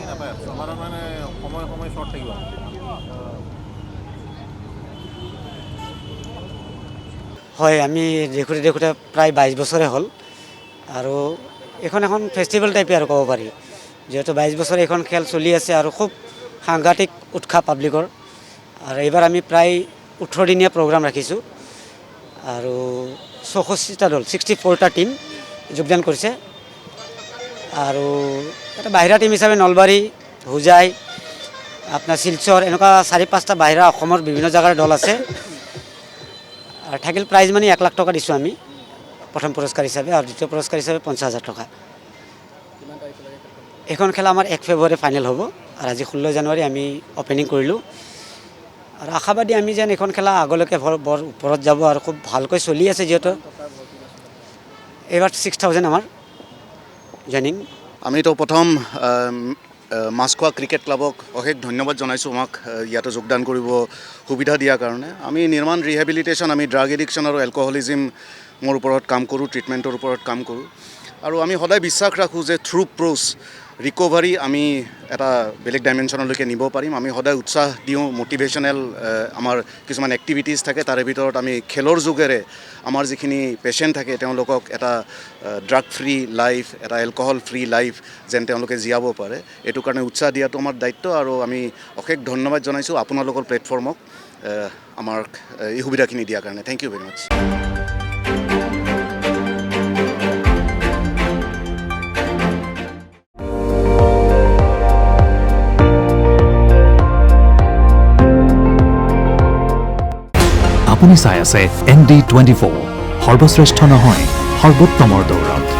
নাপায় আমাৰ মানে সময় সময় শ্বৰ্ট থাকিব হয় আমি দেখোঁতে প্ৰায় 22 বছৰে হ'ল আৰু এখন ফেষ্টিভেল টাইপে আৰু ক'ব পাৰি যিহেতু 22 বছৰ এখন খেল চলি আছে আৰু খুব সাংঘাতিক উৎসাহ পাব্লিকৰ আৰু এইবাৰ আমি প্ৰায় 18 দিনীয়া প্ৰগ্ৰাম ৰাখিছোঁ আৰু 64টা দল 64টা টীম যোগদান কৰিছে আৰু এটা বাহিৰা টীম হিচাপে নলবাৰী হোজাই আপোনাৰ শিলচৰ এনেকুৱা 4-5টা বাহিৰা অসমৰ বিভিন্ন জাগাৰ দল আছে আৰু থাকিল প্ৰাইজ মানি 1 লাখ টকা দিছোঁ আমি প্ৰথম পুৰস্কাৰ হিচাপে আৰু দ্বিতীয় পুৰস্কাৰ হিচাপে 50,000 টকা এখন খেলা আমাৰ 1 ফেব্ৰুৱাৰী ফাইনেল হ'ব আৰু আজি 16 জানুৱাৰী আমি অপেনিং কৰিলোঁ আৰু আশাবাদী আমি যেন এখন খেলা আগলৈকে বৰ ওপৰত যাব আৰু খুব ভালকৈ চলি আছে যিহেতু এইবাৰ 6,000 আমাৰ জইনিং আমিতো প্ৰথম মাছখোৱা ক্ৰিকেট ক্লাবক অশেষ ধন্যবাদ জনাইছোঁ আমাক ইয়াতে যোগদান কৰিব সুবিধা দিয়াৰ কাৰণে আমি নিৰ্মাণ ৰিহেবিলিটেশ্যন আমি ড্ৰাগ এডিকশ্যন আৰু এলকহলিজিমৰ ওপৰত কাম কৰোঁ ট্ৰিটমেণ্টৰ ওপৰত কাম কৰোঁ আৰু আমি সদায় বিশ্বাস ৰাখোঁ যে থ্ৰু প্ৰ'চ ৰিকভাৰী আমি এটা বেলেগ ডাইমেনশ্যনলৈকে নিব পাৰিম আমি সদায় উৎসাহ দিওঁ মটিভেশ্যনেল আমাৰ কিছুমান এক্টিভিটিছ থাকে তাৰে ভিতৰত আমি খেলৰ যোগেৰে আমাৰ যিখিনি পেচেণ্ট থাকে তেওঁলোকক এটা ড্ৰাগ ফ্ৰী লাইফ এটা এলকহল ফ্ৰী লাইফ যেন তেওঁলোকে জীয়াব পাৰে এইটো কাৰণে উৎসাহ দিয়াটো আমাৰ দায়িত্ব আৰু আমি অশেষ ধন্যবাদ জনাইছোঁ আপোনালোকৰ প্লেটফৰ্মক আমাৰ এই সুবিধাখিনি দিয়াৰ কাৰণে থেংক ইউ ভেৰি মাছ আপুনি চাই আছে ND24 সৰ্বশ্ৰেষ্ঠ নহয় সৰ্বোত্তমৰ দৌৰত